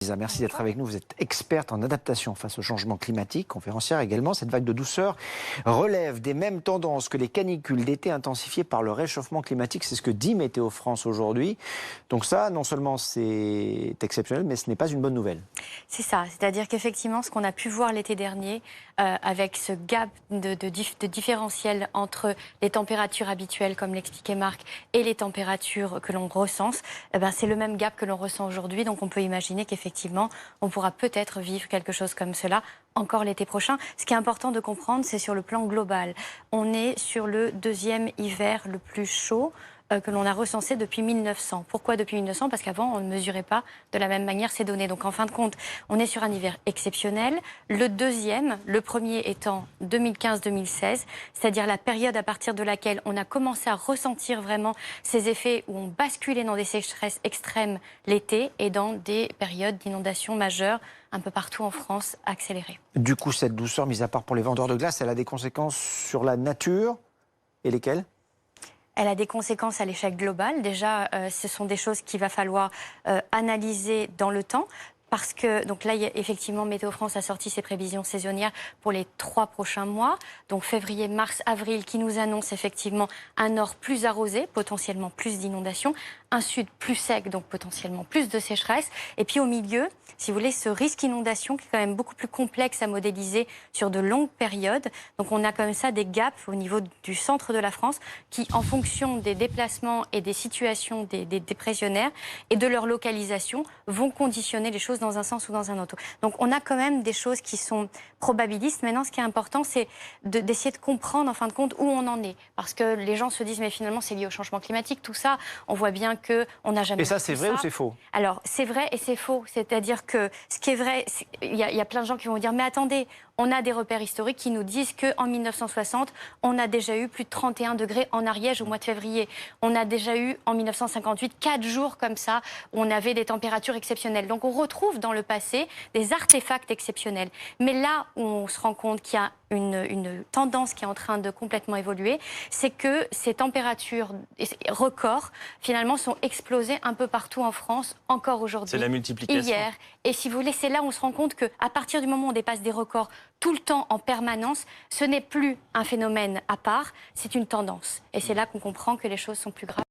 Lisa, merci d'être avec nous. Vous êtes experte en adaptation face au changement climatique, conférencière également. Cette vague de douceur relève des mêmes tendances que les canicules d'été intensifiées par le réchauffement climatique. C'est ce que dit Météo France aujourd'hui. Donc ça, non seulement c'est exceptionnel, mais ce n'est pas une bonne nouvelle. C'est ça, c'est-à-dire qu'effectivement, ce qu'on a pu voir l'été dernier, avec ce gap de différentiel entre les températures habituelles, comme l'expliquait Marc, et les températures que l'on recense, c'est le même gap que l'on ressent aujourd'hui. Donc on peut imaginer qu'effectivement, on pourra peut-être vivre quelque chose comme cela encore l'été prochain. Ce qui est important de comprendre, c'est sur le plan global. On est sur le deuxième hiver le plus chaud que l'on a recensé depuis 1900. Pourquoi depuis 1900? Parce qu'avant, on ne mesurait pas de la même manière ces données. Donc en fin de compte, on est sur un hiver exceptionnel. Le deuxième, le premier étant 2015-2016, c'est-à-dire la période à partir de laquelle on a commencé à ressentir vraiment ces effets où on basculait dans des sécheresses extrêmes l'été et dans des périodes d'inondations majeures un peu partout en France accélérées. Du coup, cette douceur, mise à part pour les vendeurs de glace, elle a des conséquences sur la nature et lesquelles ? Elle a des conséquences à l'échelle globale. Déjà, ce sont des choses qu'il va falloir analyser dans le temps. Parce que, donc là, effectivement, Météo France a sorti ses prévisions saisonnières pour les 3 prochains mois. Donc février, mars, avril, qui nous annonce effectivement un nord plus arrosé, potentiellement plus d'inondations, un sud plus sec, donc potentiellement plus de sécheresse. Et puis au milieu, si vous voulez, ce risque inondation qui est quand même beaucoup plus complexe à modéliser sur de longues périodes. Donc on a comme ça des gaps au niveau du centre de la France qui, en fonction des déplacements et des situations des dépressionnaires et de leur localisation, vont conditionner les choses dans un sens ou dans un autre. Donc on a quand même des choses qui sont probabilistes. Maintenant, ce qui est important, c'est d'essayer de comprendre, en fin de compte, où on en est. Parce que les gens se disent, mais finalement, c'est lié au changement climatique, tout ça. On voit bien qu'on n'a jamais... Et ça, c'est vrai ou c'est faux? Alors, c'est vrai et c'est faux. C'est-à-dire que ce qui est vrai, il y a plein de gens qui vont vous dire, mais attendez, on a des repères historiques qui nous disent qu'en 1960, on a déjà eu plus de 31 degrés en Ariège au mois de février. On a déjà eu, en 1958, 4 jours comme ça, où on avait des températures exceptionnelles. Donc on retrouve dans le passé des artefacts exceptionnels. Mais là où on se rend compte qu'il y a une tendance qui est en train de complètement évoluer, c'est que ces températures records, finalement, sont explosées un peu partout en France, encore aujourd'hui. C'est la multiplication. Hier. Et si vous voulez, c'est là où on se rend compte qu'à partir du moment où on dépasse des records tout le temps, en permanence, ce n'est plus un phénomène à part, c'est une tendance. Et c'est là qu'on comprend que les choses sont plus graves.